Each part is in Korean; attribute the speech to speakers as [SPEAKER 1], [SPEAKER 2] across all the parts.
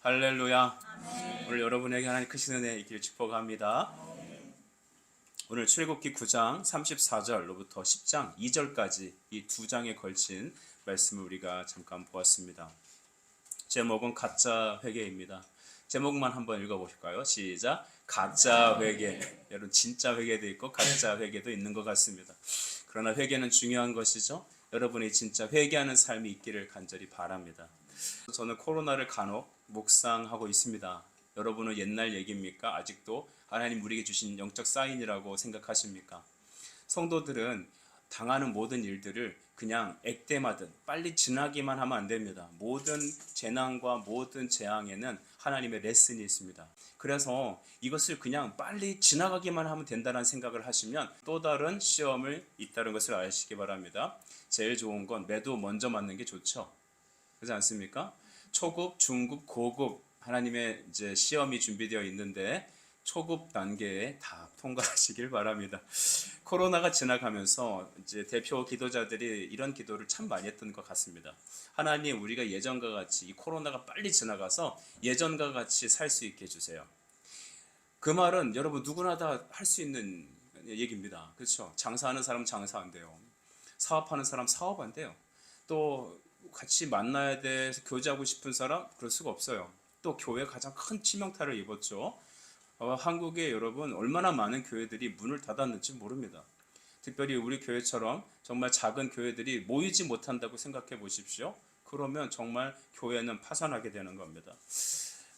[SPEAKER 1] 할렐루야. 오늘 여러분에게 하나님 크신 은혜 있기를 축복합니다. 오늘 출애굽기 9장 34절로부터 10장 2절까지 이 두 장에 걸친 말씀을 우리가 잠깐 보았습니다. 제목은 가짜 회개입니다. 제목만 한번 읽어보실까요? 시작. 가짜 회개. 여러분 진짜 회개도 있고 가짜 회개도 있는 것 같습니다. 그러나 회개는 중요한 것이죠. 여러분이 진짜 회개하는 삶이 있기를 간절히 바랍니다. 저는 코로나를 간혹 묵상하고 있습니다. 여러분은 옛날 얘기입니까? 아직도 하나님 우리에게 주신 영적 사인이라고 생각하십니까? 성도들은 당하는 모든 일들을 그냥 액땜하듯 빨리 지나기만 하면 안 됩니다. 모든 재난과 모든 재앙에는 하나님의 레슨이 있습니다. 그래서 이것을 그냥 빨리 지나가기만 하면 된다는 생각을 하시면 또 다른 시험을 있다는 것을 아시기 바랍니다. 제일 좋은 건 매도 먼저 맞는 게 좋죠. 그렇지 않습니까? 초급, 중급, 고급 하나님의 이제 시험이 준비되어 있는데 초급 단계에 다 통과하시길 바랍니다. 코로나가 지나가면서 이제 대표 기도자들이 이런 기도를 참 많이 했던 것 같습니다. 하나님, 우리가 예전과 같이 이 코로나가 빨리 지나가서 예전과 같이 살 수 있게 해주세요. 그 말은 여러분 누구나 다 할 수 있는 얘기입니다. 그렇죠? 장사하는 사람 장사 안 돼요. 사업하는 사람 사업 안 돼요. 또 같이 만나야 돼 교제하고 싶은 사람 그럴 수가 없어요. 또 교회 가장 큰 치명타를 입었죠. 한국에 여러분 얼마나 많은 교회들이 문을 닫았는지 모릅니다. 특별히 우리 교회처럼 정말 작은 교회들이 모이지 못한다고 생각해 보십시오. 그러면 정말 교회는 파산하게 되는 겁니다.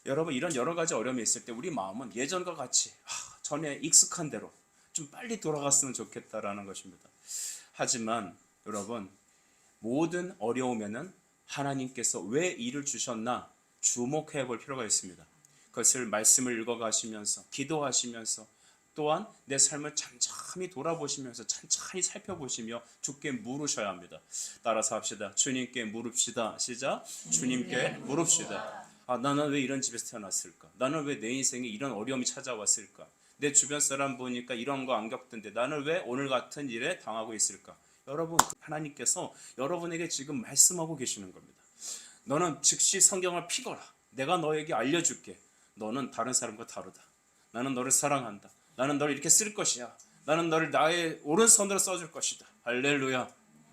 [SPEAKER 1] 여러분 이런 여러 가지 어려움이 있을 때 우리 마음은 예전과 같이 전에 익숙한 대로 좀 빨리 돌아갔으면 좋겠다라는 것입니다. 하지만 여러분 모든 어려움에는 하나님께서 왜 일을 주셨나 주목해 볼 필요가 있습니다. 그것을 말씀을 읽어가시면서 기도하시면서 또한 내 삶을 찬찬히 돌아보시면서 찬찬히 살펴보시며 주께 물으셔야 합니다. 따라서 합시다. 주님께 물읍시다. 시작. 주님께 물읍시다. 나는 왜 이런 집에서 태어났을까? 나는 왜 내 인생에 이런 어려움이 찾아왔을까? 내 주변 사람 보니까 이런 거 안 겪던데 나는 왜 오늘 같은 일에 당하고 있을까? 여러분 하나님께서 여러분에게 지금 말씀하고 계시는 겁니다. 너는 즉시 성경을 펴거라. 내가 너에게 알려줄게. 너는 다른 사람과 다르다. 나는 너를 사랑한다. 나는 너를 이렇게 쓸 것이야. 나는 너를 나의 오른손으로 써줄 것이다. 할렐루야.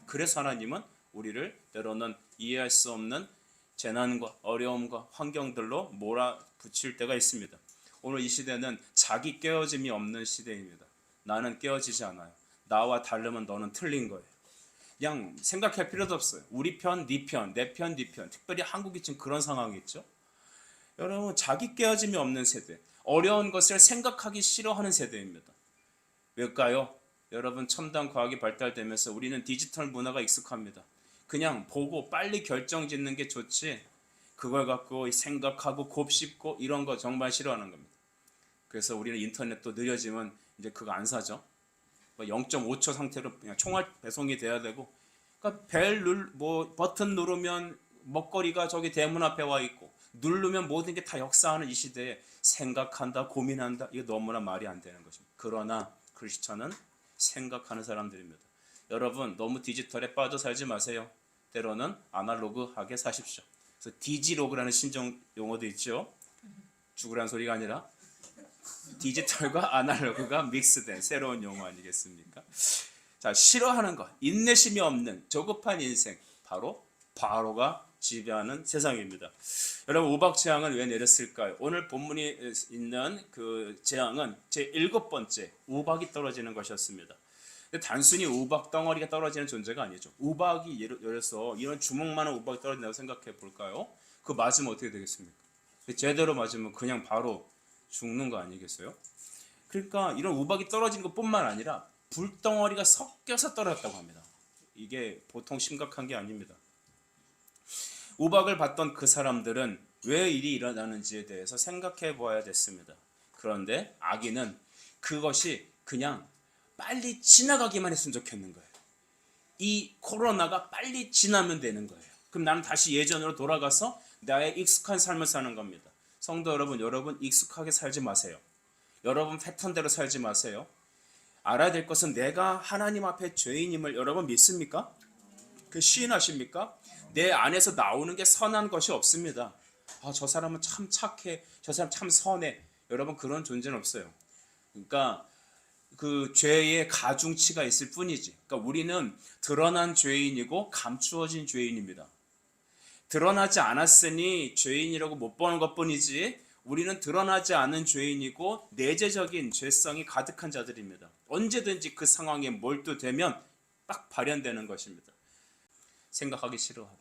[SPEAKER 1] 그래서 하나님은 우리를 때로는 이해할 수 없는 재난과 어려움과 환경들로 몰아붙일 때가 있습니다. 오늘 이 시대는 자기 깨어짐이 없는 시대입니다. 나는 깨어지지 않아요. 나와 다르면 너는 틀린 거예요. 그냥 생각할 필요도 없어요. 우리 편, 네 편, 내 편, 네 편. 특별히 한국이 지금 그런 상황이 있죠. 여러분 자기 깨어짐이 없는 세대, 어려운 것을 생각하기 싫어하는 세대입니다. 왜일까요? 여러분 첨단 과학이 발달되면서 우리는 디지털 문화가 익숙합니다. 그냥 보고 빨리 결정 짓는 게 좋지 그걸 갖고 생각하고 곱씹고 이런 거 정말 싫어하는 겁니다. 그래서 우리는 인터넷도 느려지면 이제 그거 안 사죠. 0.5초 상태로 그냥 총알 배송이 돼야 되고, 그러니까 버튼 누르면 먹거리가 저기 대문 앞에 와 있고, 누르면 모든 게 다 역사하는 이 시대에 생각한다, 고민한다, 이거 너무나 말이 안 되는 것입니다. 그러나 크리스천은 생각하는 사람들입니다. 여러분 너무 디지털에 빠져 살지 마세요. 때로는 아날로그하게 사십시오. 그래서 디지로그라는 신종 용어도 있죠. 죽으라는 소리가 아니라 디지털과 아날로그가 믹스된 새로운 용어 아니겠습니까? 자, 싫어하는 것, 인내심이 없는 조급한 인생, 바로 바로가 지배하는 세상입니다. 여러분 우박 재앙은 왜 내렸을까요? 오늘 본문이 있는 그 재앙은 제 7번째 우박이 떨어지는 것이었습니다. 단순히 우박 덩어리가 떨어지는 존재가 아니죠. 우박이 예를 들어서 이런 주먹만한 우박이 떨어진다고 생각해 볼까요? 그 맞으면 어떻게 되겠습니까? 제대로 맞으면 그냥 바로 죽는 거 아니겠어요? 그러니까 이런 우박이 떨어지는 것뿐만 아니라 불덩어리가 섞여서 떨어졌다고 합니다. 이게 보통 심각한 게 아닙니다. 우박을 받던 그 사람들은 왜 일이 일어나는지에 대해서 생각해 보아야 됐습니다. 그런데 악인은 그것이 그냥 빨리 지나가기만 했으면 좋겠는 거예요. 이 코로나가 빨리 지나면 되는 거예요. 그럼 나는 다시 예전으로 돌아가서 나의 익숙한 삶을 사는 겁니다. 성도 여러분, 여러분 익숙하게 살지 마세요. 여러분 패턴대로 살지 마세요. 알아야 될 것은 내가 하나님 앞에 죄인임을 여러분 믿습니까? 그 시인하십니까? 내 안에서 나오는 게 선한 것이 없습니다. 저 사람은 참 착해, 저 사람 참 선해. 여러분, 그런 존재는 없어요. 그러니까 그 죄의 가중치가 있을 뿐이지. 그러니까 우리는 드러난 죄인이고 감추어진 죄인입니다. 드러나지 않았으니 죄인이라고 못 보는 것뿐이지, 우리는 드러나지 않은 죄인이고 내재적인 죄성이 가득한 자들입니다. 언제든지 그 상황에 몰두되면 딱 발현되는 것입니다. 생각하기 싫어하고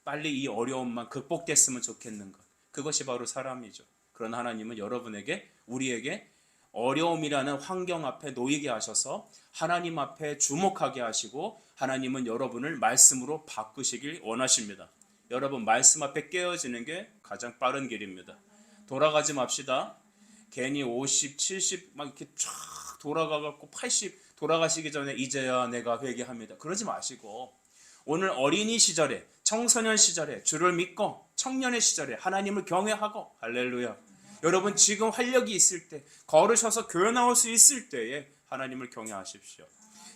[SPEAKER 1] 빨리 이 어려움만 극복됐으면 좋겠는 것, 그것이 바로 사람이죠. 그러나 하나님은 여러분에게, 우리에게 어려움이라는 환경 앞에 놓이게 하셔서 하나님 앞에 주목하게 하시고, 하나님은 여러분을 말씀으로 바꾸시길 원하십니다. 여러분, 말씀 앞에 깨어지는 게 가장 빠른 길입니다. 돌아가지 맙시다. 괜히 50, 70 막 이렇게 쫙 돌아가갖고 80 돌아가시기 전에 이제야 내가 회개합니다. 그러지 마시고 오늘 어린이 시절에, 청소년 시절에 주를 믿고, 청년의 시절에 하나님을 경외하고, 할렐루야. 여러분, 지금 활력이 있을 때, 걸으셔서 교회 나올 수 있을 때에 하나님을 경외하십시오.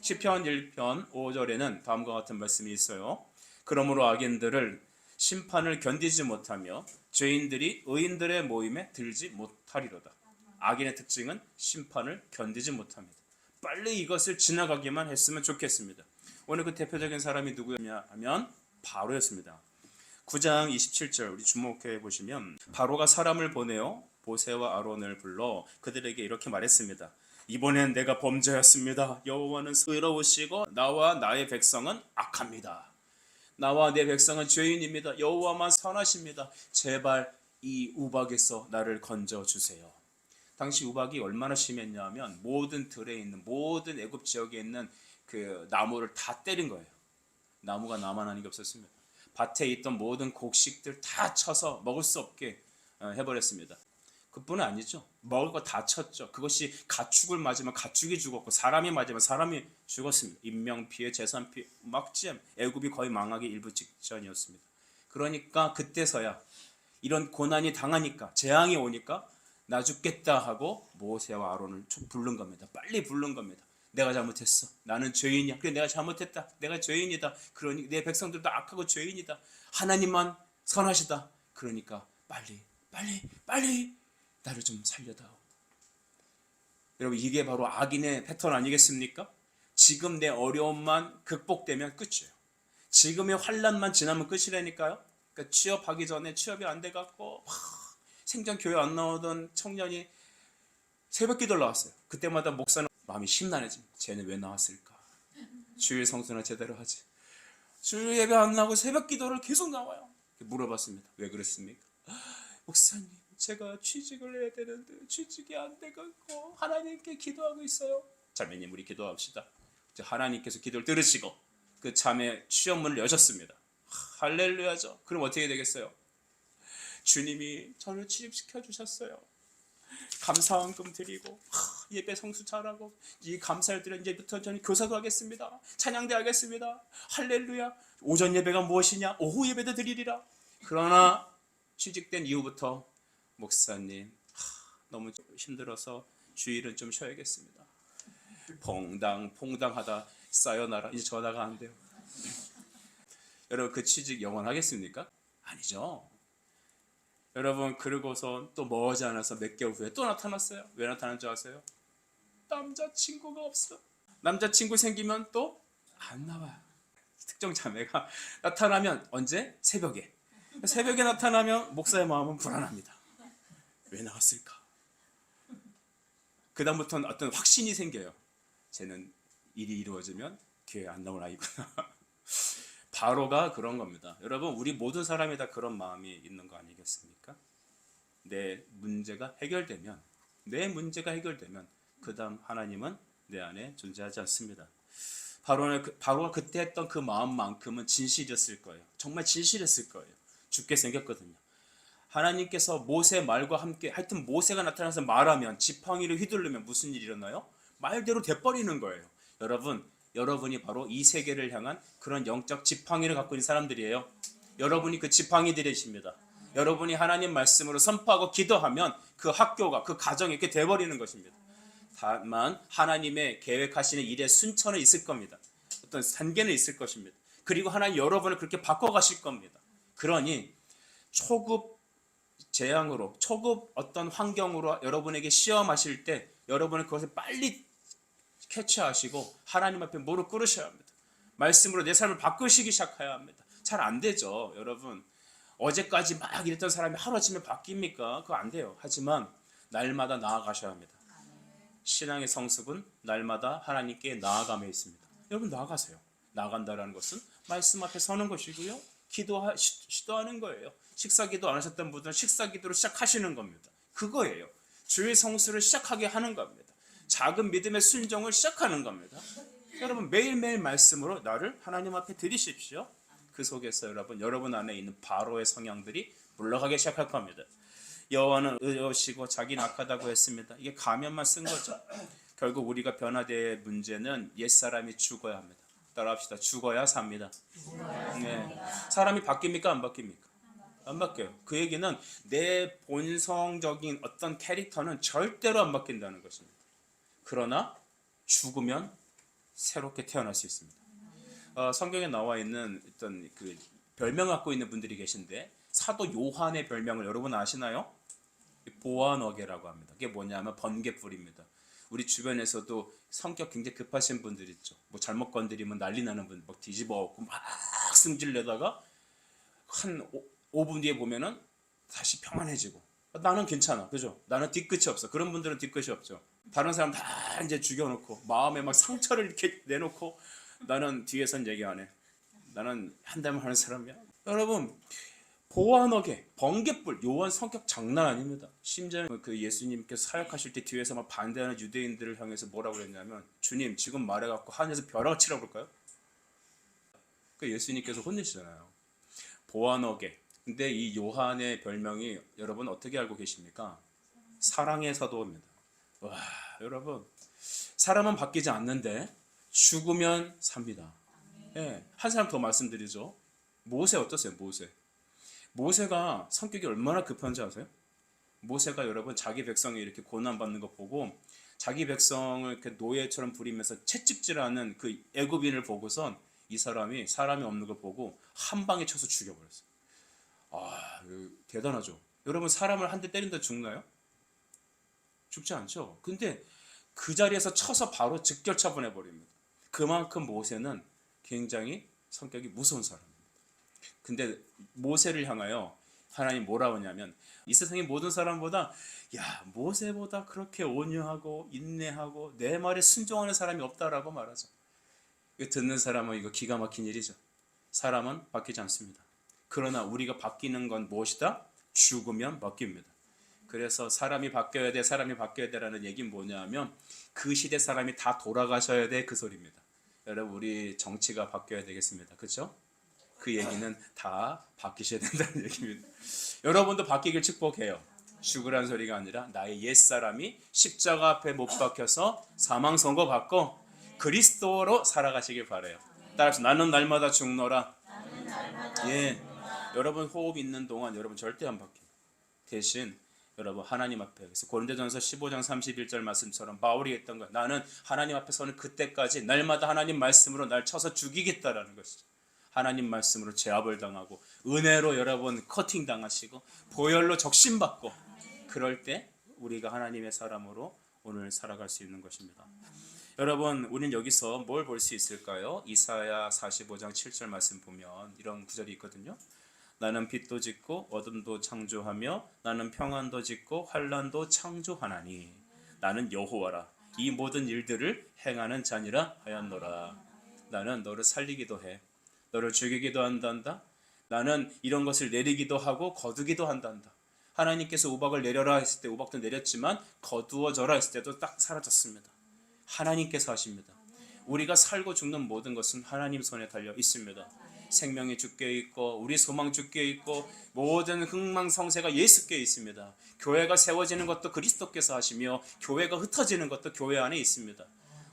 [SPEAKER 1] 시편 1편 5절에는 다음과 같은 말씀이 있어요. 그러므로 악인들을 심판을 견디지 못하며 죄인들이 의인들의 모임에 들지 못하리로다. 악인의 특징은 심판을 견디지 못합니다. 빨리 이것을 지나가기만 했으면 좋겠습니다. 오늘 그 대표적인 사람이 누구였냐 하면 바로였습니다. 9장 27절 우리 주목해 보시면, 바로가 사람을 보내어 모세와 아론을 불러 그들에게 이렇게 말했습니다. 이번엔 내가 범죄였습니다. 여호와는 의로우시고 나와 나의 백성은 악합니다. 나와 내 백성은 죄인입니다. 여호와만 선하십니다. 제발 이 우박에서 나를 건져주세요. 당시 우박이 얼마나 심했냐면 모든 들에 있는, 모든 애굽 지역에 있는 그 나무를 다 때린 거예요. 나무가 남아나는 게 없었습니다. 밭에 있던 모든 곡식들 다 쳐서 먹을 수 없게 해버렸습니다. 그뿐은 아니죠. 먹을 거 다 쳤죠. 그것이 가축을 맞으면 가축이 죽었고, 사람이 맞으면 사람이 죽었습니다. 인명 피해, 재산 피해, 막지암. 애굽이 거의 망하기 일부 직전이었습니다. 그러니까 그때서야 이런 고난이 당하니까, 재앙이 오니까 나 죽겠다 하고 모세와 아론을 부른 겁니다. 빨리 부른 겁니다. 내가 잘못했어. 나는 죄인이야. 그래, 내가 잘못했다. 내가 죄인이다. 그러니 내 백성들도 악하고 죄인이다. 하나님만 선하시다. 그러니까 빨리 나를 좀 살려다오. 여러분, 이게 바로 악인의 패턴 아니겠습니까? 지금 내 어려움만 극복되면 끝이에요. 지금의 환난만 지나면 끝이라니까요. 그러니까 취업하기 전에 취업이 안 돼갖고 생전 교회 안 나오던 청년이 새벽 기도를 나왔어요. 그때마다 목사는 마음이 심란해집니다. 쟤는 왜 나왔을까? 주일 성수나 제대로 하지. 주일 예배 안 나오고 새벽 기도를 계속 나와요. 물어봤습니다. 왜 그랬습니까? 목사님, 제가 취직을 해야 되는데 취직이 안 돼갖고 하나님께 기도하고 있어요. 자매님, 우리 기도합시다. 하나님께서 기도를 들으시고 그 자매 취업문을 여셨습니다. 할렐루야죠. 그럼 어떻게 되겠어요? 주님이 저를 취직시켜 주셨어요. 감사원금 드리고 예배 성수 잘하고 이 감사를 드려 이제부터 저는 교사도 하겠습니다. 찬양대 하겠습니다. 할렐루야. 오전 예배가 무엇이냐? 오후 예배도 드리리라. 그러나 취직된 이후부터 목사님, 너무 힘들어서 주일은 좀 쉬어야겠습니다. 퐁당하다 사요나라. 이제 전화가 안 돼요. 여러분, 그 취직 영원하겠습니까? 아니죠. 여러분, 그러고서 또 머지 않아서 몇 개월 후에 또 나타났어요. 왜 나타난 줄 아세요? 남자친구가 없어. 남자친구 생기면 또 안 나와요. 특정 자매가 나타나면 언제? 새벽에 나타나면 목사의 마음은 불안합니다. 왜 나왔을까? 그 다음부터는 어떤 확신이 생겨요. 쟤는 일이 이루어지면 교회 안 나올 아이구나. 바로가 그런 겁니다. 여러분, 우리 모든 사람이 다 그런 마음이 있는 거 아니겠습니까? 내 문제가 해결되면 그 다음 하나님은 내 안에 존재하지 않습니다. 바로가 그때 했던 그 마음만큼은 진실이었을 거예요. 정말 진실했을 거예요. 죽게 생겼거든요. 하나님께서 모세 말과 함께, 하여튼 모세가 나타나서 말하면, 지팡이를 휘두르면 무슨 일이 일어나요? 말대로 돼버리는 거예요. 여러분이 바로 이 세계를 향한 그런 영적 지팡이를 갖고 있는 사람들이에요. 여러분이 그 지팡이들이십니다. 여러분이 하나님 말씀으로 선포하고 기도하면 그 학교가, 그 가정이 이렇게 돼버리는 것입니다. 다만 하나님의 계획하시는 일의 순천은 있을 겁니다. 어떤 단계는 있을 것입니다. 그리고 하나님 여러분을 그렇게 바꿔가실 겁니다. 그러니 초급 재앙으로 초급 어떤 환경으로 여러분에게 시험하실 때 여러분은 그것을 빨리 캐치하시고 하나님 앞에 무릎 꿇으셔야 합니다. 말씀으로 내 삶을 바꾸시기 시작해야 합니다. 잘 안 되죠, 여러분. 어제까지 막 이랬던 사람이 하루아침에 바뀝니까? 그거 안 돼요. 하지만 날마다 나아가셔야 합니다. 신앙의 성숙은 날마다 하나님께 나아감에 있습니다. 여러분 나아가세요. 나아간다는 것은 말씀 앞에 서는 것이고요. 기도하는 거예요. 식사기도 안 하셨던 분들은 식사기도로 시작하시는 겁니다. 그거예요. 주의 성수를 시작하게 하는 겁니다. 작은 믿음의 순종을 시작하는 겁니다. 여러분 매일매일 말씀으로 나를 하나님 앞에 드리십시오. 그 속에서 여러분 안에 있는 바로의 성향들이 물러가기 시작할 겁니다. 여호와는 의로우시고 자기는 악하다고 했습니다. 이게 가면만 쓴 거죠. 결국 우리가 변화될 문제는 옛사람이 죽어야 합니다. 따라합시다. 죽어야 삽니다. 네. 사람이 바뀝니까? 안 바뀝니까? 안 바뀌어요. 그 얘기는 내 본성적인 어떤 캐릭터는 절대로 안 바뀐다는 것입니다. 그러나 죽으면 새롭게 태어날 수 있습니다. 성경에 나와 있는 어떤 그 별명 갖고 있는 분들이 계신데 사도 요한의 별명을 여러분 아시나요? 보아너게라고 합니다. 그게 뭐냐면 번개불입니다. 우리 주변에서도 성격 굉장히 급하신 분들 있죠. 뭐 잘못 건드리면 난리 나는 분, 막 뒤집어 엎고 막 승질 내다가 한 5분 뒤에 보면은 다시 평안해지고 나는 괜찮아, 그죠? 나는 뒤끝이 없어. 그런 분들은 뒤끝이 없죠. 다른 사람 다 이제 죽여놓고 마음에 막 상처를 이렇게 내놓고 나는 뒤에선 얘기 안 해. 나는 한다면 하는 사람이야. 여러분 보아너게, 번개불, 요한 성격 장난 아닙니다. 심지어 그 예수님께서 사역하실 때 뒤에서 막 반대하는 유대인들을 향해서 뭐라고 그랬냐면 주님 지금 말해갖고 하늘에서 벼락 치라 볼까요? 그 예수님께서 혼내시잖아요. 보아너게. 근데 이 요한의 별명이 여러분 어떻게 알고 계십니까? 사랑의 사도입니다. 와, 여러분 사람은 바뀌지 않는데 죽으면 삽니다. 예, 한 사람 더 말씀드리죠. 모세 어떠세요? 모세가 성격이 얼마나 급한지 아세요? 모세가 여러분 자기 백성이 이렇게 고난받는 거 보고 자기 백성을 이렇게 노예처럼 부리면서 채찍질하는 그 애굽인을 보고선 이 사람이 없는 걸 보고 한 방에 쳐서 죽여버렸어요. 대단하죠. 여러분 사람을 한 대 때린다 죽나요? 죽지 않죠. 근데 그 자리에서 쳐서 바로 즉결처분해버립니다. 그만큼 모세는 굉장히 성격이 무서운 사람입니다. 근데 모세를 향하여 하나님 뭐라고 하냐면 이 세상의 모든 사람보다 모세보다 그렇게 온유하고 인내하고 내 말에 순종하는 사람이 없다라고 말하죠. 이거 듣는 사람은 이거 기가 막힌 일이죠. 사람은 바뀌지 않습니다. 그러나 우리가 바뀌는 건 무엇이다? 죽으면 바뀝니다. 그래서 사람이 바뀌어야 되라는 얘기는 뭐냐면 그 시대 사람이 다 돌아가셔야 돼, 그 소리입니다. 여러분 우리 정치가 바뀌어야 되겠습니다. 그렇죠? 그 얘기는 다 바뀌셔야 된다는 얘기입니다. 여러분도 바뀌길 축복해요. 죽으란 소리가 아니라 나의 옛사람이 십자가 앞에 못 박혀서 사망 선고 받고 그리스도로 살아가시길 바라요. 따라서 나는 날마다 죽노라. 예, 여러분 호흡 있는 동안 여러분 절대 안 바뀌어요. 대신 여러분 하나님 앞에, 그래서 고린도전서 15장 31절 말씀처럼 바울이 했던 거예요. 나는 하나님 앞에 서는 그때까지 날마다 하나님 말씀으로 날 쳐서 죽이겠다라는 것이죠. 하나님 말씀으로 제압을 당하고 은혜로 여러분 커팅 당하시고 보혈로 적신받고 그럴 때 우리가 하나님의 사람으로 오늘 살아갈 수 있는 것입니다. 여러분 우리는 여기서 뭘 볼 수 있을까요? 이사야 45장 7절 말씀 보면 이런 구절이 있거든요. 나는 빛도 짓고 어둠도 창조하며 나는 평안도 짓고 환난도 창조하나니 나는 여호와라 이 모든 일들을 행하는 자니라 하였노라. 나는 너를 살리기도 해. 너를 죽이기도 한단다. 나는 이런 것을 내리기도 하고 거두기도 한단다. 하나님께서 우박을 내려라 했을 때 우박도 내렸지만 거두어져라 했을 때도 딱 사라졌습니다. 하나님께서 하십니다. 우리가 살고 죽는 모든 것은 하나님 손에 달려 있습니다. 생명이 주께 있고 우리 소망 주께 있고 모든 흥망성쇠가 예수께 있습니다. 교회가 세워지는 것도 그리스도께서 하시며 교회가 흩어지는 것도 교회 안에 있습니다.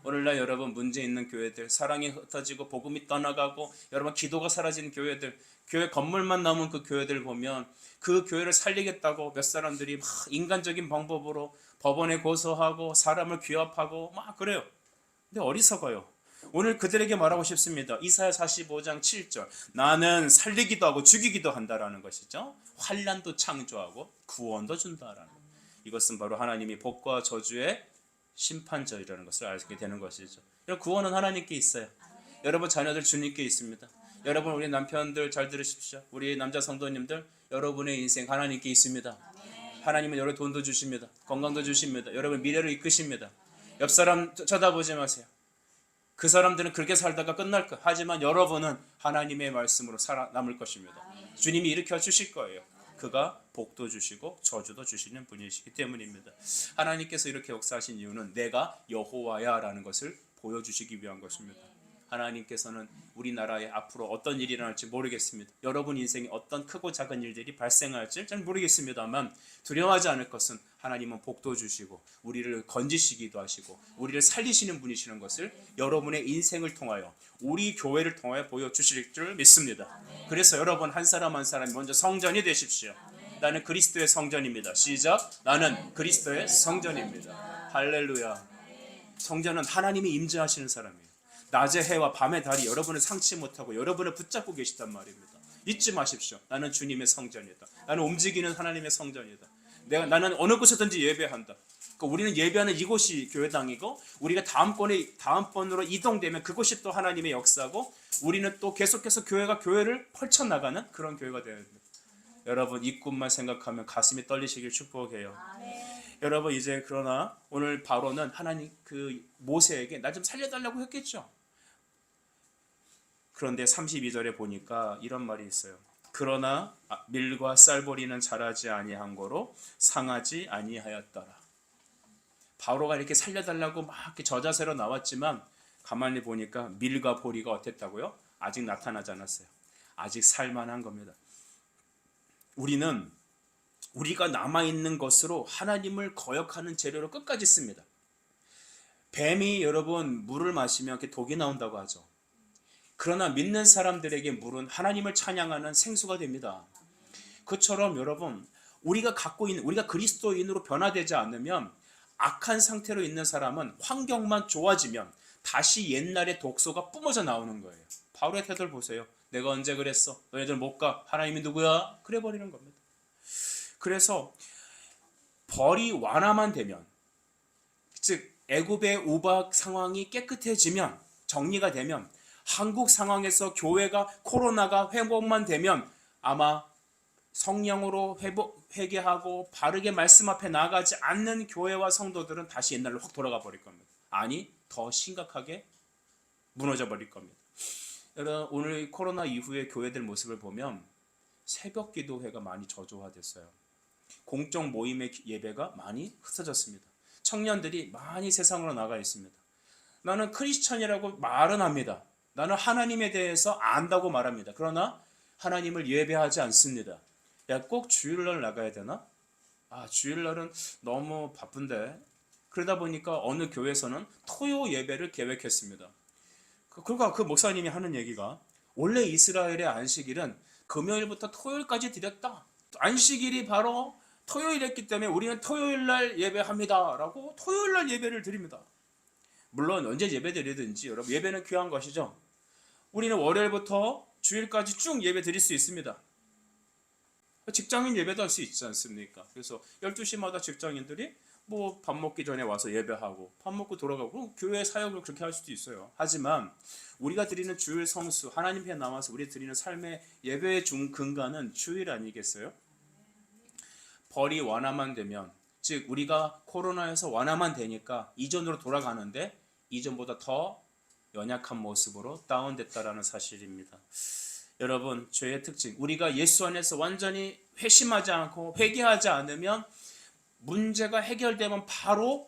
[SPEAKER 1] 오늘날 여러분 문제 있는 교회들, 사랑이 흩어지고 복음이 떠나가고 여러분 기도가 사라진 교회들, 교회 건물만 남은 그 교회들 보면 그 교회를 살리겠다고 몇 사람들이 막 인간적인 방법으로 법원에 고소하고 사람을 규합하고 막 그래요. 근데 어리석어요. 오늘 그들에게 말하고 싶습니다. 이사야 45장 7절. 나는 살리기도 하고 죽이기도 한다라는 것이죠. 환난도 창조하고 구원도 준다라는 것. 이것은 바로 하나님이 복과 저주의 심판절이라는 것을 알게 되는 것이죠. 구원은 하나님께 있어요. 여러분 자녀들 주님께 있습니다. 여러분 우리 남편들 잘 들으십시오. 우리 남자 성도님들 여러분의 인생 하나님께 있습니다. 하나님은 여러분 돈도 주십니다. 건강도 주십니다. 여러분 미래를 이끄십니다. 옆 사람 쳐다보지 마세요. 그 사람들은 그렇게 살다가 끝날 것. 하지만 여러분은 하나님의 말씀으로 살아남을 것입니다. 주님이 일으켜 주실 거예요. 그가 복도 주시고 저주도 주시는 분이시기 때문입니다. 하나님께서 이렇게 역사하신 이유는 내가 여호와야라는 것을 보여주시기 위한 것입니다. 하나님께서는 우리나라에 앞으로 어떤 일이 일어날지 모르겠습니다. 여러분 인생에 어떤 크고 작은 일들이 발생할지 잘 모르겠습니다만 두려워하지 않을 것은 하나님은 복도 주시고 우리를 건지시기도 하시고 우리를 살리시는 분이시는 것을 여러분의 인생을 통하여 우리 교회를 통하여 보여주실 줄 믿습니다. 그래서 여러분 한 사람 한 사람이 먼저 성전이 되십시오. 나는 그리스도의 성전입니다. 시작. 나는 그리스도의 성전입니다. 할렐루야. 성전은 하나님이 임재하시는 사람이에요. 낮의 해와 밤의 달이 여러분을 상치 못하고 여러분을 붙잡고 계시단 말입니다. 잊지 마십시오. 나는 주님의 성전이다. 나는 움직이는 하나님의 성전이다. 나는 어느 곳에든지 예배한다. 그러니까 우리는 예배하는 이곳이 교회당이고 우리가 다음번으로 이동되면 그곳이 또 하나님의 역사고 우리는 또 계속해서 교회가 교회를 펼쳐나가는 그런 교회가 되어야 됩니다. 여러분 이 꿈만 생각하면 가슴이 떨리시길 축복해요. 여러분 이제 그러나 오늘 바로는 하나님 그 모세에게 나 좀 살려달라고 했겠죠. 그런데 32절에 보니까 이런 말이 있어요. 그러나 밀과 쌀보리는 자라지 아니한 거로 상하지 아니하였더라. 바로가 이렇게 살려달라고 막 이렇게 저자세로 나왔지만 가만히 보니까 밀과 보리가 어땠다고요? 아직 나타나지 않았어요. 아직 살만한 겁니다. 우리가 남아있는 것으로 하나님을 거역하는 재료로 끝까지 씁니다. 뱀이 여러분 물을 마시면 이렇게 독이 나온다고 하죠. 그러나 믿는 사람들에게 물은 하나님을 찬양하는 생수가 됩니다. 그처럼 여러분 우리가 그리스도인으로 변화되지 않으면 악한 상태로 있는 사람은 환경만 좋아지면 다시 옛날의 독소가 뿜어져 나오는 거예요. 바울의 태도를 보세요. 내가 언제 그랬어? 너희들 못 가. 하나님이 누구야? 그래 버리는 겁니다. 그래서 벌이 완화만 되면 즉 애굽의 우박 상황이 깨끗해지면 정리가 되면 한국 상황에서 교회가 코로나가 회복만 되면 아마 성령으로 회개하고 바르게 말씀 앞에 나아가지 않는 교회와 성도들은 다시 옛날로 확 돌아가 버릴 겁니다. 아니 더 심각하게 무너져 버릴 겁니다. 여러분 오늘 코로나 이후의 교회들 모습을 보면 새벽 기도회가 많이 저조화됐어요. 공적 모임의 예배가 많이 흩어졌습니다. 청년들이 많이 세상으로 나가 있습니다. 나는 크리스천이라고 말은 합니다. 나는 하나님에 대해서 안다고 말합니다. 그러나 하나님을 예배하지 않습니다. 야, 꼭 주일날 나가야 되나? 주일날은 너무 바쁜데. 그러다 보니까 어느 교회에서는 토요 예배를 계획했습니다. 그러니까 그 목사님이 하는 얘기가 원래 이스라엘의 안식일은 금요일부터 토요일까지 드렸다. 안식일이 바로 토요일이었기 때문에 우리는 토요일날 예배합니다. 라고 토요일날 예배를 드립니다. 물론 언제 예배 드리든지 여러분 예배는 귀한 것이죠. 우리는 월요일부터 주일까지 쭉 예배 드릴 수 있습니다. 직장인 예배도 할 수 있지 않습니까? 그래서 12시마다 직장인들이 뭐 밥 먹기 전에 와서 예배하고 밥 먹고 돌아가고 교회 사역을 그렇게 할 수도 있어요. 하지만 우리가 드리는 주일 성수 하나님 앞에 나와서 우리 드리는 삶의 예배의 근간은 주일 아니겠어요? 벌이 완화만 되면 즉 우리가 코로나에서 완화만 되니까 이전으로 돌아가는데 이전보다 더 연약한 모습으로 다운됐다라는 사실입니다. 여러분 죄의 특징 우리가 예수 안에서 완전히 회심하지 않고 회개하지 않으면 문제가 해결되면 바로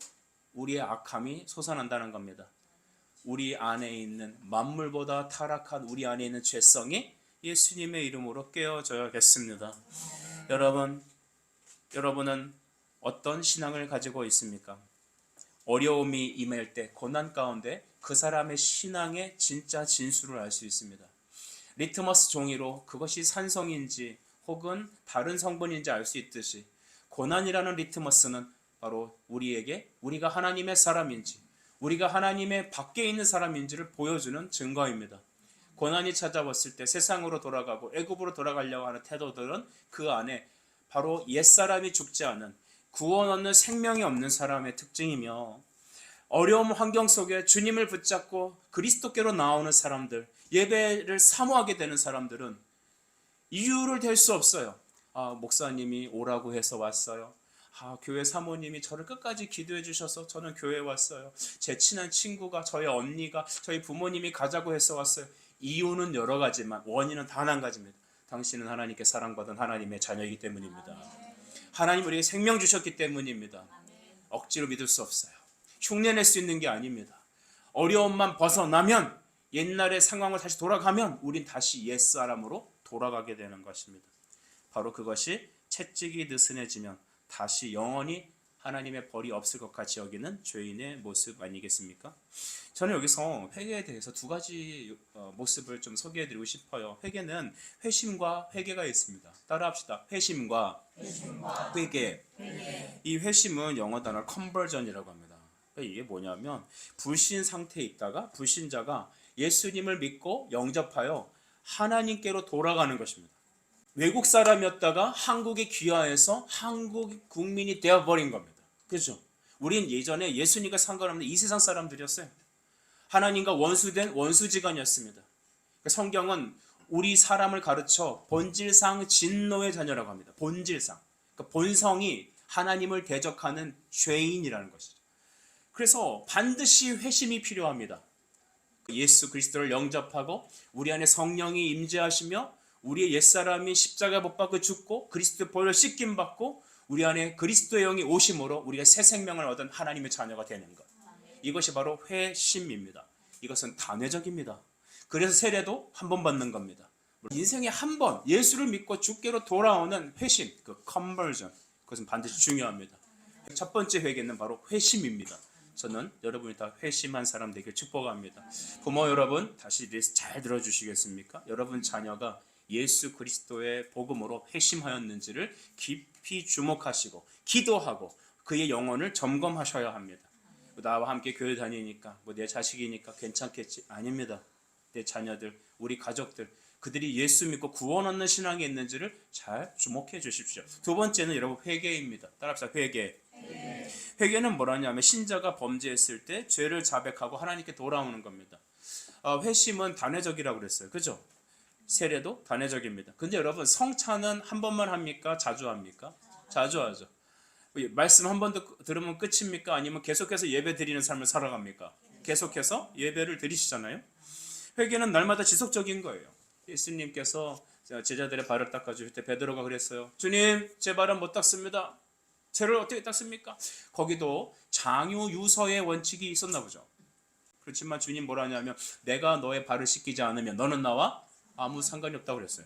[SPEAKER 1] 우리의 악함이 솟아난다는 겁니다. 우리 안에 있는 만물보다 타락한 우리 안에 있는 죄성이 예수님의 이름으로 깨어져야겠습니다. 여러분은 어떤 신앙을 가지고 있습니까? 어려움이 임할 때 고난 가운데 그 사람의 신앙의 진짜 진수를 알 수 있습니다. 리트머스 종이로 그것이 산성인지 혹은 다른 성분인지 알 수 있듯이 고난이라는 리트머스는 바로 우리가 하나님의 사람인지 우리가 하나님의 밖에 있는 사람인지를 보여주는 증거입니다. 고난이 찾아왔을 때 세상으로 돌아가고 애굽으로 돌아가려고 하는 태도들은 그 안에 바로 옛사람이 죽지 않은 구원 얻는 생명이 없는 사람의 특징이며, 어려움 환경 속에 주님을 붙잡고 그리스도께로 나오는 사람들, 예배를 사모하게 되는 사람들은 이유를 댈 수 없어요. 목사님이 오라고 해서 왔어요. 교회 사모님이 저를 끝까지 기도해 주셔서 저는 교회에 왔어요. 제 친한 친구가, 저희 언니가, 저희 부모님이 가자고 해서 왔어요. 이유는 여러 가지만 원인은 단 한 가지입니다. 당신은 하나님께 사랑받은 하나님의 자녀이기 때문입니다. 하나님 우리에게 생명 주셨기 때문입니다. 억지로 믿을 수 없어요. 흉내낼 수 있는 게 아닙니다. 어려움만 벗어나면, 옛날의 상황을 다시 돌아가면 우린 다시 옛사람으로 돌아가게 되는 것입니다. 바로 그것이 채찍이 느슨해지면 다시 영원히 하나님의 벌이 없을 것 같이 여기는 죄인의 모습 아니겠습니까? 저는 여기서 회개에 대해서 두 가지 모습을 좀 소개해드리고 싶어요. 회개는 회심과 회개가 있습니다. 따라합시다. 회심과 회개. 이 회심은 영어 단어 conversion이라고 합니다. 이게 뭐냐면, 불신 상태에 있다가 불신자가 예수님을 믿고 영접하여 하나님께로 돌아가는 것입니다. 외국 사람이었다가 한국에 귀화해서 한국 국민이 되어버린 겁니다. 그렇죠? 우린 예전에 예수님과 상관없는 이 세상 사람들이었어요. 하나님과 원수된 원수지간이었습니다. 성경은 우리 사람을 가르쳐 본질상 진노의 자녀라고 합니다. 본질상. 그러니까 본성이 하나님을 대적하는 죄인이라는 것이죠. 그래서 반드시 회심이 필요합니다. 예수 그리스도를 영접하고 우리 안에 성령이 임재하시며 우리의 옛사람이 십자가 못 박혀 죽고 그리스도의 보혈로 씻김 받고 우리 안에 그리스도의 영이 오심으로 우리가 새 생명을 얻은 하나님의 자녀가 되는 것. 이것이 바로 회심입니다. 이것은 단회적입니다. 그래서 세례도 한 번 받는 겁니다. 인생에 한 번 예수를 믿고 주께로 돌아오는 회심, 그 conversion, 그것은 반드시 중요합니다. 첫 번째 회개는 바로 회심입니다. 저는 여러분이 다 회심한 사람 되길 축복합니다. 부모 여러분, 다시 잘 들어주시겠습니까? 여러분 자녀가 예수 그리스도의 복음으로 회심하였는지를 깊이 주목하시고 기도하고 그의 영혼을 점검하셔야 합니다. 나와 함께 교회 다니니까 내 자식이니까 괜찮겠지? 아닙니다. 내 자녀들, 우리 가족들, 그들이 예수 믿고 구원 얻는 신앙이 있는지를 잘 주목해 주십시오. 두 번째는 여러분 회개입니다. 따라합시다. 회개. 회개는 뭐라냐면 신자가 범죄했을 때 죄를 자백하고 하나님께 돌아오는 겁니다. 회심은 단회적이라고 그랬어요. 그죠? 세례도 단회적입니다. 근데 여러분 성찬은 한 번만 합니까? 자주 합니까? 자주 하죠. 말씀 한 번 들으면 끝입니까? 아니면 계속해서 예배 드리는 삶을 살아갑니까? 계속해서 예배를 드리시잖아요. 회개는 날마다 지속적인 거예요. 예수님께서 제자들의 발을 닦아주실 때 베드로가 그랬어요. 주님, 제 발은 못 닦습니다. 죄를 어떻게 닦습니까? 거기도 장유 유서의 원칙이 있었나 보죠. 그렇지만 주님 뭐라 하냐면 내가 너의 발을 씻기지 않으면 너는 나와 아무 상관이 없다고 그랬어요.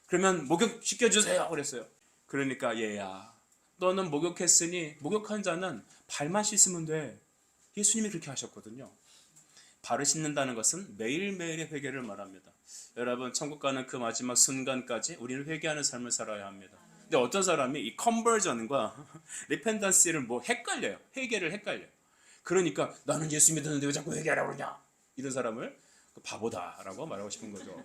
[SPEAKER 1] 그러면 목욕시켜주세요 그랬어요. 그러니까 얘야, 너는 목욕했으니 목욕한 자는 발만 씻으면 돼. 예수님이 그렇게 하셨거든요. 발을 씻는다는 것은 매일매일의 회개를 말합니다. 여러분 천국 가는 그 마지막 순간까지 우리는 회개하는 삶을 살아야 합니다. 근데 어떤 사람이 이 컨버전과 리펜던스를 헷갈려요. 회개를 헷갈려요. 그러니까 나는 예수 믿었는데 왜 자꾸 회개하라고 그러냐, 이런 사람을 바보다라고 말하고 싶은 거죠.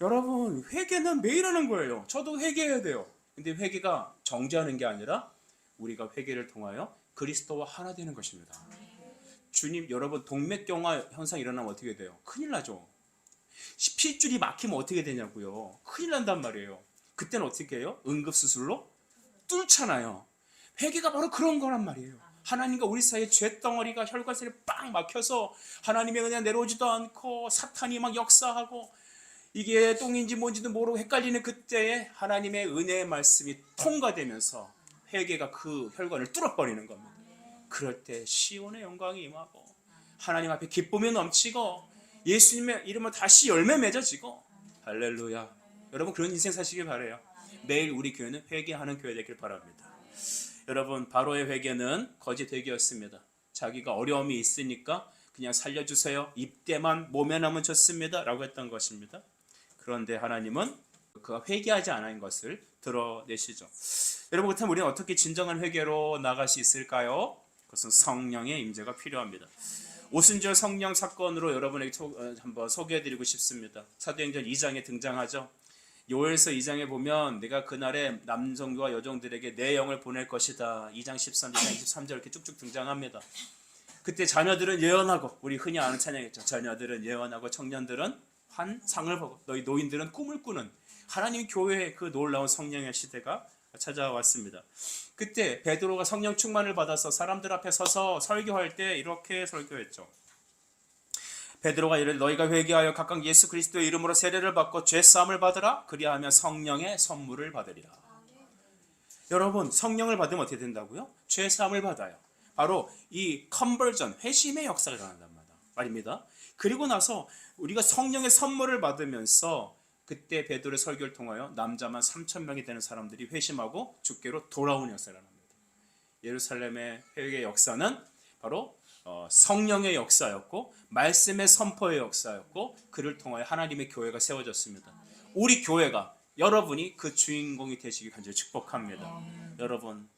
[SPEAKER 1] 여러분 회개는 매일 하는 거예요. 저도 회개해야 돼요. 근데 회개가 정죄하는 게 아니라 우리가 회개를 통하여 그리스도와 하나 되는 것입니다. 주님, 여러분 동맥경화 현상 일어나면 어떻게 돼요? 큰일 나죠. 핏줄이 막히면 어떻게 되냐고요. 큰일 난단 말이에요. 그때는 어떻게 해요? 응급수술로 뚫잖아요. 회개가 바로 그런 거란 말이에요. 하나님과 우리 사이에 죄덩어리가 혈관살이 빵 막혀서 하나님의 은혜가 내려오지도 않고 사탄이 막 역사하고 이게 똥인지 뭔지도 모르고 헷갈리는 그때에 하나님의 은혜의 말씀이 통과되면서 회개가 그 혈관을 뚫어버리는 겁니다. 그럴 때 시온의 영광이 임하고 하나님 앞에 기쁨이 넘치고 예수님의 이름으로 다시 열매 맺어지고, 할렐루야. 여러분 그런 인생 사시길 바라요. 매일 우리 교회는 회개하는 교회 되길 바랍니다. 여러분 바로의 회개는 거짓 회개였습니다. 자기가 어려움이 있으니까 그냥 살려주세요, 입대만 모면하면 좋습니다 라고 했던 것입니다. 그런데 하나님은 그가 회개하지 않은 것을 드러내시죠. 여러분 그렇다면 우리는 어떻게 진정한 회개로 나아갈 수 있을까요? 그것은 성령의 임재가 필요합니다. 오순절 성령 사건으로 여러분에게 한번 소개해드리고 싶습니다. 사도행전 2장에 등장하죠. 요엘서 2장에 보면 내가 그날에 남성과 여종들에게 내 영을 보낼 것이다. 2장 13, 2장 23절 이렇게 쭉쭉 등장합니다. 그때 자녀들은 예언하고, 우리 흔히 아는 찬양이죠. 자녀들은 예언하고 청년들은 환상을 보고 너희 노인들은 꿈을 꾸는 하나님 교회의 그 놀라운 성령의 시대가 찾아왔습니다. 그때 베드로가 성령 충만을 받아서 사람들 앞에 서서 설교할 때 이렇게 설교했죠. 베드로가 이르되 너희가 회개하여 각각 예수 그리스도의 이름으로 세례를 받고 죄사함을 받으라. 그리하면 성령의 선물을 받으리라. 여러분, 성령을 받으면 어떻게 된다고요? 죄사함을 받아요. 바로 이 컨버전, 회심의 역사가 일어난단 말입니다. 그리고 나서 우리가 성령의 선물을 받으면서 그때 베드로의 설교를 통하여 남자만 3,000명이 되는 사람들이 회심하고 주께로 돌아오는 역사가 일어납니다. 예루살렘의 회개의 역사는 바로 성령의 역사였고 말씀의 선포의 역사였고 그를 통하여 하나님의 교회가 세워졌습니다. 우리 교회가, 여러분이 그 주인공이 되시길 간절히 축복합니다. 여러분,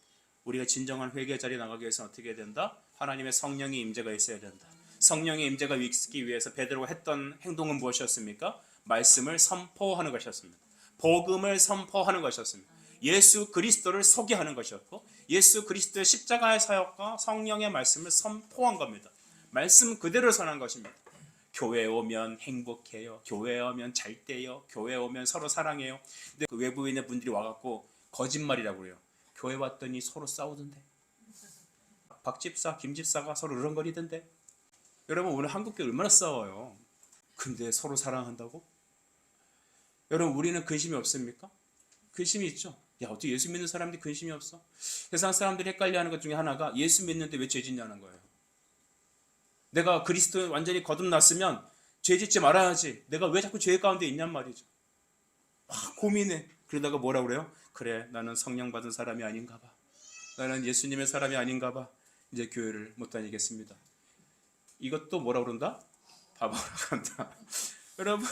[SPEAKER 1] 우리가 진정한 회개 자리에 나가기 위해서는 어떻게 해야 된다? 하나님의 성령의 임재가 있어야 된다. 성령의 임재가 있기 위해서 베드로가 했던 행동은 무엇이었습니까? 말씀을 선포하는 것이었습니다. 복음을 선포하는 것이었습니다. 예수 그리스도를 소개하는 것이었고 예수 그리스도의 십자가의 사역과 성령의 말씀을 선포한 겁니다. 말씀 그대로 전한 것입니다. 교회에 오면 행복해요. 교회에 오면 잘 돼요. 교회에 오면 서로 사랑해요. 근데 그 외부인의 분들이 와갖고 거짓말이라고 그래요. 교회 왔더니 서로 싸우던데. 박 집사, 김 집사가 서로 으렁거리던데. 여러분, 오늘 한국교회 얼마나 싸워요. 근데 서로 사랑한다고? 여러분, 우리는 근심이 없습니까? 근심이 있죠. 야, 어떻게 예수 믿는 사람들이 근심이 없어? 세상 사람들이 헷갈려하는 것 중에 하나가 예수 믿는데 왜 죄 짓냐는 거예요. 내가 그리스도에 완전히 거듭났으면 죄 짓지 말아야지. 내가 왜 자꾸 죄 가운데 있냔 말이죠. 막 고민해. 그러다가 뭐라 그래요? 그래, 나는 성령 받은 사람이 아닌가 봐. 나는 예수님의 사람이 아닌가 봐. 이제 교회를 못 다니겠습니다. 이것도 뭐라 그런다? 바보라고 한다. 여러분,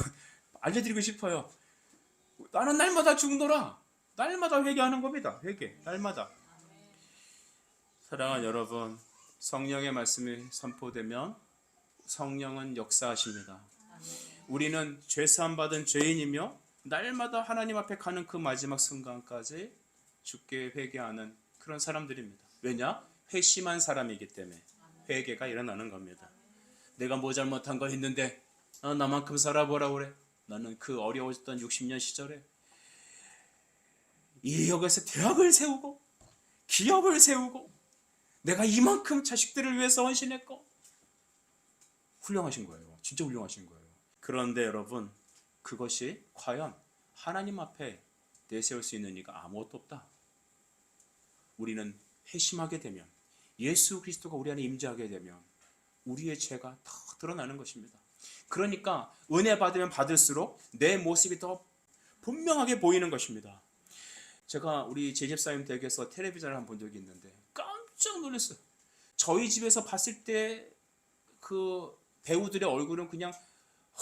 [SPEAKER 1] 알려드리고 싶어요. 나는 날마다 죽노라. 날마다 회개하는 겁니다. 회개, 날마다. 사랑하는 여러분, 성령의 말씀이 선포되면 성령은 역사하십니다. 우리는 죄사함 받은 죄인이며 날마다 하나님 앞에 가는 그 마지막 순간까지 주께 회개하는 그런 사람들입니다. 왜냐? 회심한 사람이기 때문에 회개가 일어나는 겁니다. 내가 뭐 잘못한 거 했는데 나만큼 살아보라 그래. 나는 그 어려웠던 60년 시절에 이 지역에서 대학을 세우고 기업을 세우고 내가 이만큼 자식들을 위해서 헌신했고. 훌륭하신 거예요. 진짜 훌륭하신 거예요. 그런데 여러분, 그것이 과연 하나님 앞에 내세울 수 있는 이가 아무것도 없다. 우리는 회심하게 되면, 예수 그리스도가 우리 안에 임재하게 되면 우리의 죄가 더 드러나는 것입니다. 그러니까 은혜 받으면 받을수록 내 모습이 더 분명하게 보이는 것입니다. 제가 우리 제집사님 댁에서 텔레비전을 한번 본 적이 있는데 깜짝 놀랐어요. 저희 집에서 봤을 때 그 배우들의 얼굴은 그냥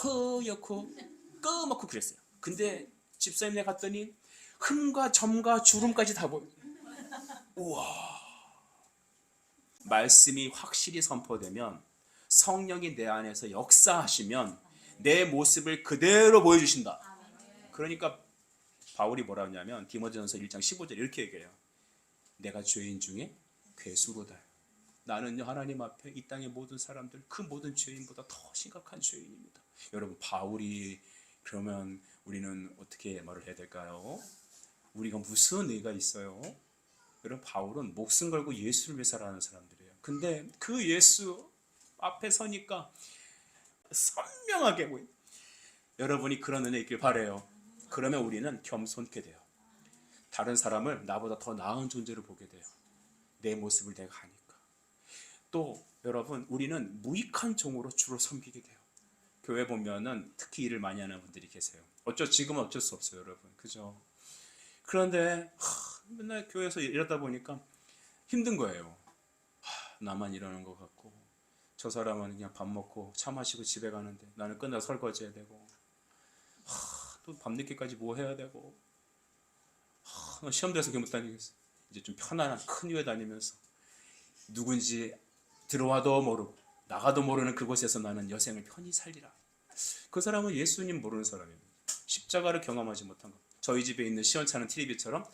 [SPEAKER 1] 허옇고 까맣고 그랬어요. 근데 집사님네 갔더니 흠과 점과 주름까지 다 보여요. 우와. 말씀이 확실히 선포되면, 성령이 내 안에서 역사하시면 내 모습을 그대로 보여주신다. 그러니까 바울이 뭐라 하냐면 디모데전서 1장 15절 이렇게 얘기해요. 내가 죄인 중에 괴수로다. 나는요, 하나님 앞에 이 땅의 모든 사람들, 그 모든 죄인보다 더 심각한 죄인입니다. 여러분, 바울이 그러면 우리는 어떻게 말을 해야 될까요? 우리가 무슨 의가 있어요? 여러분, 바울은 목숨 걸고 예수를 위해 살아가는 사람들이에요. 근데 그 예수 앞에 서니까 선명하게 보여요. 여러분이 그런 은혜 있길 바라요. 그러면 우리는 겸손케 돼요. 다른 사람을 나보다 더 나은 존재로 보게 돼요. 내 모습을 내가 하니까. 또 여러분, 우리는 무익한 종으로 주로 섬기게 돼요. 교회 보면은 특히 일을 많이 하는 분들이 계세요. 지금은 어쩔 수 없어요, 여러분. 그죠? 그런데 맨날 교회에서 이러다 보니까 힘든 거예요. 나만 이러는 것 같고, 저 사람은 그냥 밥 먹고 차 마시고 집에 가는데 나는 끝나고 설거지 해야 되고, 또 밤늦게까지 뭐 해야 되고, 시험 돼서 교회 못 다니겠어. 이제 좀 편안한 큰 교회 다니면서 누군지 들어와도 모르고 나가도 모르는 그곳에서 나는 여생을 편히 살리라. 그 사람은 예수님 모르는 사람입니다. 십자가를 경험하지 못한 것. 저희 집에 있는 시원찮은 TV처럼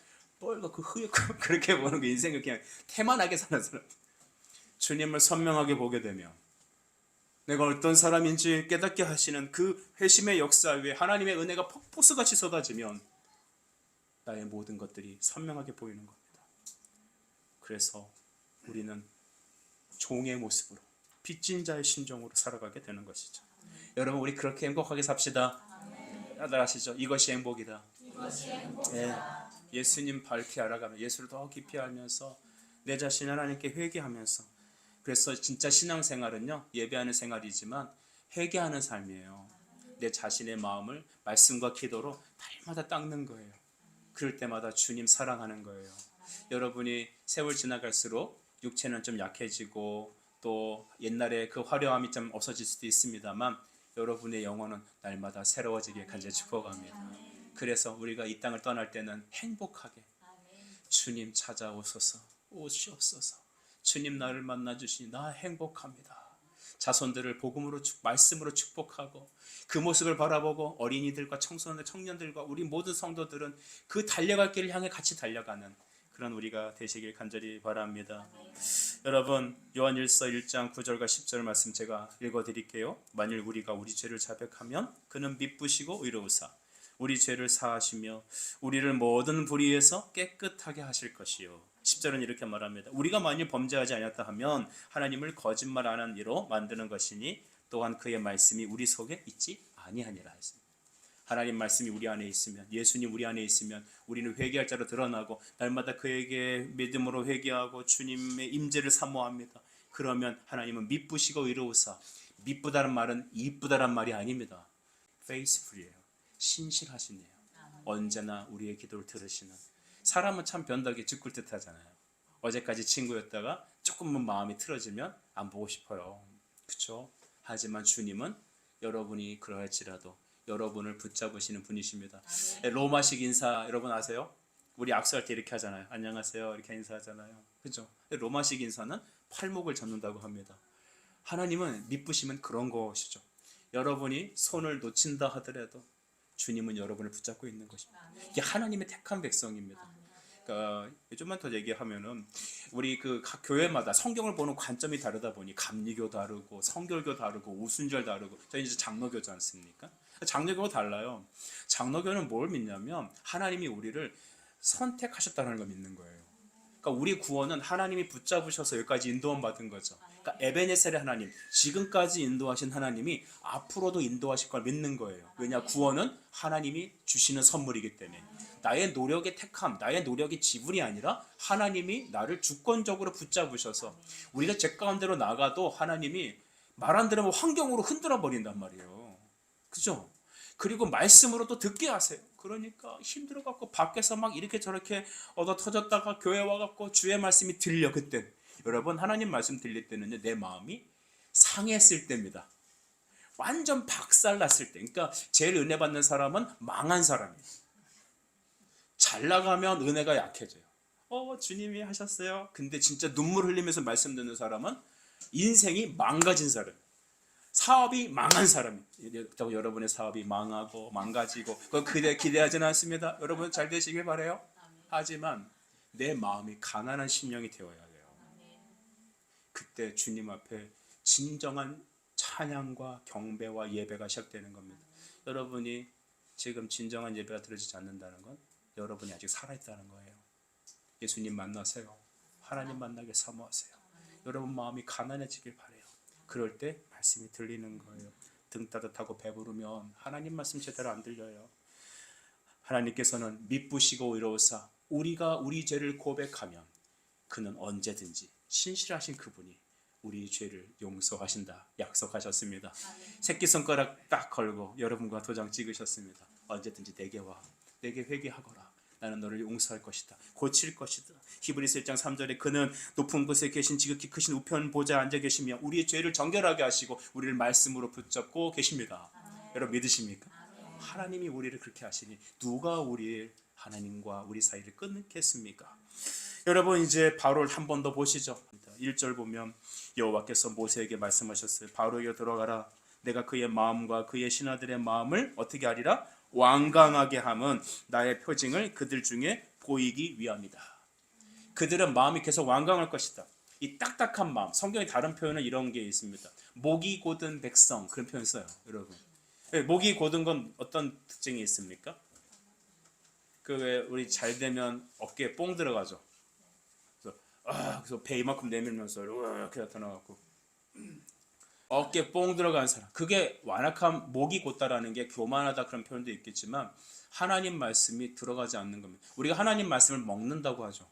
[SPEAKER 1] 뻘겋고 흐옇고 그렇게 보는 게 인생을 그냥 태만하게 사는 사람. 주님을 선명하게 보게 되면 내가 어떤 사람인지 깨닫게 하시는 그 회심의 역사 위에 하나님의 은혜가 폭포수같이 쏟아지면 나의 모든 것들이 선명하게 보이는 겁니다. 그래서 우리는 종의 모습으로 빚진 자의 심정으로 살아가게 되는 것이죠. 여러분, 우리 그렇게 행복하게 삽시다. 다들 아시죠? 이것이 행복이다. 예, 예수님 밝게 알아가며 예수를 더 깊이 알면서 내 자신 하나님께 회개하면서. 그래서 진짜 신앙생활은요, 예배하는 생활이지만 회개하는 삶이에요. 내 자신의 마음을 말씀과 기도로 날마다 닦는 거예요. 그럴 때마다 주님 사랑하는 거예요. 여러분이 세월 지나갈수록 육체는 좀 약해지고 또 옛날에 그 화려함이 좀 없어질 수도 있습니다만 여러분의 영혼은 날마다 새로워지게 간절히 축복합니다. 그래서 우리가 이 땅을 떠날 때는 행복하게 주님 찾아오소서, 오시옵소서. 주님 나를 만나 주시니 나 행복합니다. 자손들을 복음으로 말씀으로 축복하고 그 모습을 바라보고 어린이들과 청소년들, 청년들과 우리 모든 성도들은 그 달려갈 길을 향해 같이 달려가는 그런 우리가 되시길 간절히 바랍니다. 여러분, 요한일서 1장 9절과 10절 말씀 제가 읽어드릴게요. 만일 우리가 우리 죄를 자백하면 그는 미쁘시고 의로우사 우리 죄를 사하시며 우리를 모든 불의에서 깨끗하게 하실 것이요. 10절은 이렇게 말합니다. 우리가 만일 범죄하지 않았다 하면 하나님을 거짓말 안 한 이로 만드는 것이니 또한 그의 말씀이 우리 속에 있지 아니하니라 했습니다. 하나님 말씀이 우리 안에 있으면, 예수님 우리 안에 있으면 우리는 회개할 자로 드러나고 날마다 그에게 믿음으로 회개하고 주님의 임재를 사모합니다. 그러면 하나님은 미쁘시고 의로우사, 미쁘다는 말은 이쁘다란 말이 아닙니다. faithful이에요. 신실하시네요. 언제나 우리의 기도를 들으시는. 사람은 참 변덕이 죽을 듯 하잖아요. 어제까지 친구였다가 조금만 마음이 틀어지면 안 보고 싶어요. 그렇죠? 하지만 주님은 여러분이 그러할지라도 여러분을 붙잡으시는 분이십니다. 로마식 인사 여러분 아세요? 우리 악수할 때 이렇게 하잖아요. 안녕하세요 이렇게 인사하잖아요. 그렇죠? 로마식 인사는 팔목을 잡는다고 합니다. 하나님은 미쁘시면 그런 것이죠. 여러분이 손을 놓친다 하더라도 주님은 여러분을 붙잡고 있는 것입니다. 이게 하나님의 택한 백성입니다. 그러니까 좀만 더 얘기하면은 우리 그 각 교회마다 성경을 보는 관점이 다르다 보니 감리교 다르고 성결교 다르고 우순절 다르고 저희 이제 장로교지 않습니까? 장로교가 달라요. 장로교는 뭘 믿냐면 하나님이 우리를 선택하셨다는 걸 믿는 거예요. 그러니까 우리 구원은 하나님이 붙잡으셔서 여기까지 인도함 받은 거죠. 그러니까 에베네셀의 하나님, 지금까지 인도하신 하나님이 앞으로도 인도하실 걸 믿는 거예요. 왜냐? 구원은 하나님이 주시는 선물이기 때문에. 나의 노력의 택함, 나의 노력의 지분이 아니라 하나님이 나를 주권적으로 붙잡으셔서 우리가 죄 가운데로 나가도 하나님이 말 안 들으면 환경으로 흔들어 버린단 말이에요. 그죠? 그리고 말씀으로 또 듣게 하세요. 그러니까 힘들어갖고 밖에서 막 이렇게 저렇게 얻어 터졌다가 교회 와갖고 주의 말씀이 들려. 그때 여러분 하나님 말씀 들릴 때는요 내 마음이 상했을 때입니다. 완전 박살났을 때. 그러니까 제일 은혜 받는 사람은 망한 사람이에요. 잘 나가면 은혜가 약해져요. 주님이 하셨어요. 근데 진짜 눈물 흘리면서 말씀 듣는 사람은 인생이 망가진 사람. 사업이 망한 사람. 여러분의 사업이 망하고 망가지고 그거 기대하지는 않습니다. 여러분 잘 되시길 바라요. 하지만 내 마음이 가난한 심령이 되어야 돼요. 그때 주님 앞에 진정한 찬양과 경배와 예배가 시작되는 겁니다. 여러분이 지금 진정한 예배가 드려지지 않는다는 건 여러분이 아직 살아있다는 거예요. 예수님 만나세요. 하나님 만나게 사모하세요. 여러분 마음이 가난해지길 바라요. 그럴 때 말씀이 들리는 거예요. 등 따뜻하고 배부르면 하나님 말씀 제대로 안 들려요. 하나님께서는 미쁘시고 의로우사 우리가 우리 죄를 고백하면 그는 언제든지 신실하신 그분이 우리 죄를 용서하신다 약속하셨습니다. 새끼손가락 딱 걸고 여러분과 도장 찍으셨습니다. 언제든지 내게 와. 내게 회개하거라. 나는 너를 용서할 것이다. 고칠 것이다. 히브리서 1장 3절에 그는 높은 곳에 계신 지극히 크신 우편 보좌에 앉아 계시며 우리의 죄를 정결하게 하시고 우리를 말씀으로 붙잡고 계십니다. 여러분 믿으십니까? 하나님이 우리를 그렇게 하시니 누가 우리 하나님과 우리 사이를 끊겠습니까? 여러분 이제 바울 한 번 더 보시죠. 1절 보면 여호와께서 모세에게 말씀하셨어요. 바로에게 들어가라. 내가 그의 마음과 그의 신하들의 마음을 어떻게 하리라? 완강하게 함은 나의 표징을 그들 중에 보이기 위함이다. 그들은 마음이 계속 완강할 것이다. 이 딱딱한 마음, 성경의 다른 표현은 이런 게 있습니다. 목이 곧은 백성, 그런 표현 써요, 여러분. 목이 곧은 건 어떤 특징이 있습니까? 그 왜 우리 잘 되면 어깨에 뽕 들어가죠. 그래서 배 이만큼 내밀면서 이렇게 나타나갖고 어깨에 뽕 들어간 사람. 그게 완악한 목이 곧다라는 게 교만하다 그런 표현도 있겠지만 하나님 말씀이 들어가지 않는 겁니다. 우리가 하나님 말씀을 먹는다고 하죠.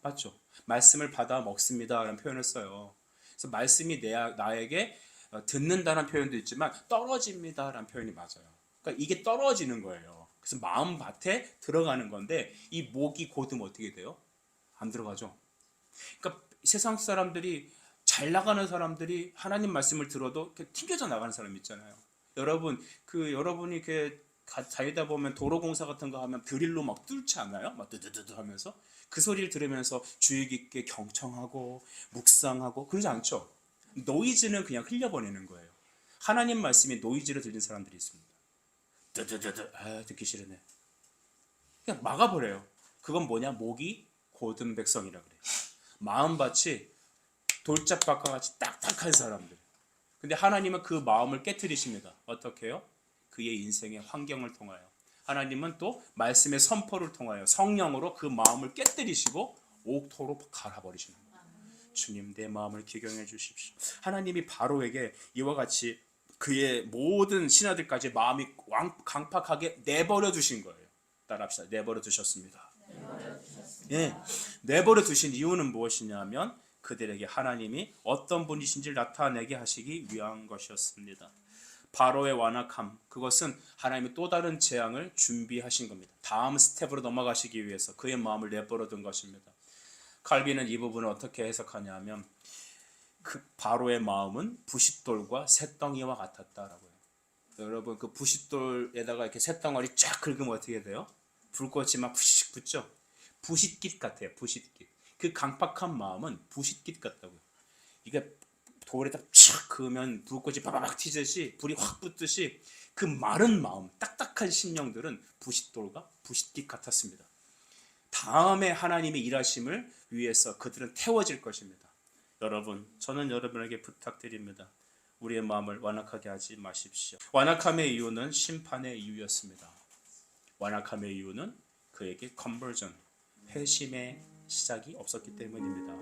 [SPEAKER 1] 맞죠? 말씀을 받아 먹습니다 라는 표현을 써요. 그래서 말씀이 나에게 듣는다는 표현도 있지만 떨어집니다 라는 표현이 맞아요. 그러니까 이게 떨어지는 거예요. 그래서 마음밭에 들어가는 건데 이 목이 곧으면 어떻게 돼요? 안 들어가죠. 그러니까 세상 사람들이 잘 나가는 사람들이 하나님 말씀을 들어도 튕겨져 나가는 사람 있잖아요. 여러분이 다니다 보면 도로공사 같은 거 하면 드릴로 막 뚫지 않아요? 막 드드드드 하면서 그 소리를 들으면서 주의 깊게 경청하고 묵상하고 그러지 않죠. 노이즈는 그냥 흘려보내는 거예요. 하나님 말씀이 노이즈로 들리는 사람들이 있습니다. 드드드드 듣기 싫으네. 그냥 막아버려요. 그건 뭐냐? 목이 곧은 백성이라 그래요. 마음밭이 돌짝밭과 같이 딱딱한 사람들. 근데 하나님은 그 마음을 깨트리십니다. 어떻게 해요? 그의 인생의 환경을 통하여. 하나님은 또 말씀의 선포를 통하여 성령으로 그 마음을 깨뜨리시고 옥토로 갈아버리시는 거예요. 주님, 내 마음을 기경해 주십시오. 하나님이 바로에게 이와 같이 그의 모든 신하들까지 마음이 강팍하게 내버려 두신 거예요. 따라합시다. 내버려 두셨습니다. 예, 내버려 두신 이유는 무엇이냐면 그들에게 하나님이 어떤 분이신지를 나타내게 하시기 위한 것이었습니다. 바로의 완악함, 그것은 하나님의 또 다른 재앙을 준비하신 겁니다. 다음 스텝으로 넘어가시기 위해서 그의 마음을 내버려 둔 것입니다. 칼빈은 이 부분을 어떻게 해석하냐면 그 바로의 마음은 부싯돌과 쇳덩이와 같았다라고요. 여러분 그 부싯돌에다가 이렇게 쇳덩어리 쫙 긁으면 어떻게 돼요? 불꽃이 막 푸식 붙죠? 부싯깃 같아요. 부싯깃. 그 강팍한 마음은 부싯깃 같다고요. 이게 돌에다 촥 그으면 불꽃이 바바박 튀듯이 불이 확 붙듯이 그 마른 마음, 딱딱한 심령들은 부싯돌과 부싯깃 같았습니다. 다음에 하나님의 일하심을 위해서 그들은 태워질 것입니다. 여러분, 저는 여러분에게 부탁드립니다. 우리의 마음을 완악하게 하지 마십시오. 완악함의 이유는 심판의 이유였습니다. 완악함의 이유는 그에게 컨버전, 회심의 시작이 없었기 때문입니다.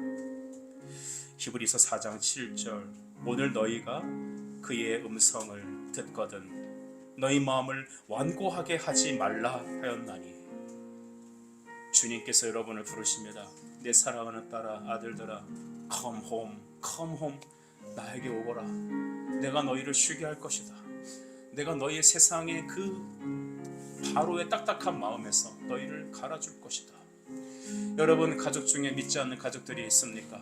[SPEAKER 1] 히브리서 4장 7절 오늘 너희가 그의 음성을 듣거든 너희 마음을 완고하게 하지 말라 하였나니. 주님께서 여러분을 부르십니다. 내 사랑하는 딸아 아들들아 come home, come home. 나에게 오거라. 내가 너희를 쉬게 할 것이다. 내가 너희의 세상의 그 바로의 딱딱한 마음에서 너희를 갈아줄 것이다. 여러분 가족 중에 믿지 않는 가족들이 있습니까?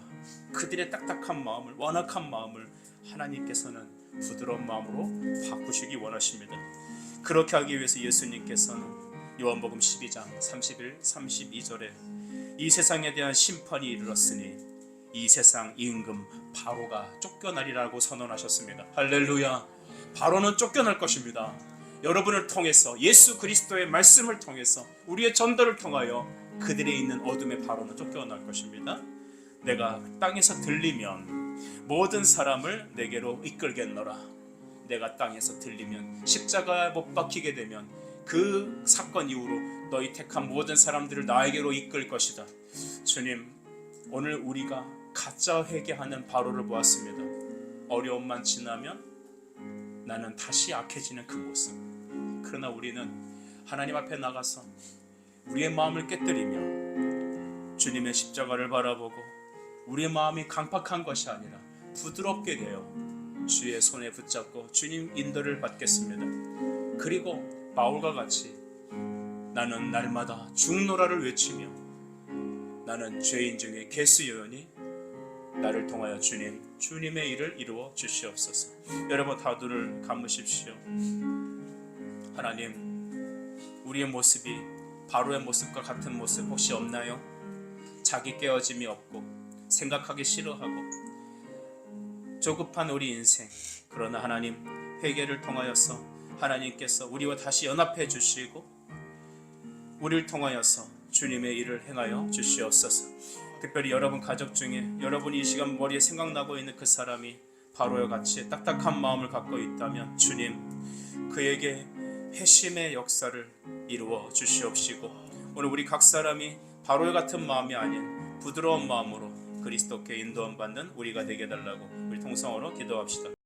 [SPEAKER 1] 그들의 딱딱한 마음을, 완악한 마음을 하나님께서는 부드러운 마음으로 바꾸시기 원하십니다. 그렇게 하기 위해서 예수님께서는 요한복음 12장 31, 32절에 이 세상에 대한 심판이 이르렀으니 이 세상 임금 바로가 쫓겨나리라고 선언하셨습니다. 할렐루야. 바로는 쫓겨날 것입니다. 여러분을 통해서 예수 그리스도의 말씀을 통해서 우리의 전도를 통하여 그들에 있는 어둠의 바로는 쫓겨날 것입니다. 내가 땅에서 들리면 모든 사람을 내게로 이끌겠노라. 내가 땅에서 들리면 십자가에 못 박히게 되면 그 사건 이후로 너희 택한 모든 사람들을 나에게로 이끌 것이다. 주님, 오늘 우리가 가짜 회개하는 바로를 보았습니다. 어려움만 지나면 나는 다시 악해지는 그 모습. 그러나 우리는 하나님 앞에 나가서 우리의 마음을 깨뜨리며 주님의 십자가를 바라보고 우리의 마음이 강팍한 것이 아니라 부드럽게 되어 주의 손에 붙잡고 주님 인도를 받겠습니다. 그리고 바울과 같이 나는 날마다 죽노라를 외치며 나는 죄인 중에 개수여니 나를 통하여 주님의 일을 이루어 주시옵소서. 여러분 다 눈을 감으십시오. 하나님, 우리의 모습이 바로의 모습과 같은 모습 혹시 없나요? 자기 깨어짐이 없고 생각하기 싫어하고 조급한 우리 인생, 그러나 하나님 회개를 통하여서 하나님께서 우리와 다시 연합해 주시고 우리를 통하여서 주님의 일을 행하여 주시옵소서. 특별히 여러분 가족 중에 여러분이 이 시간 머리에 생각나고 있는 그 사람이 바로와 같이 딱딱한 마음을 갖고 있다면 주님 그에게 회심의 역사를 이루어 주시옵시고 오늘 우리 각 사람이 바로와 같은 마음이 아닌 부드러운 마음으로 그리스도께 인도함 받는 우리가 되게 해달라고 우리 통성으로 기도합시다.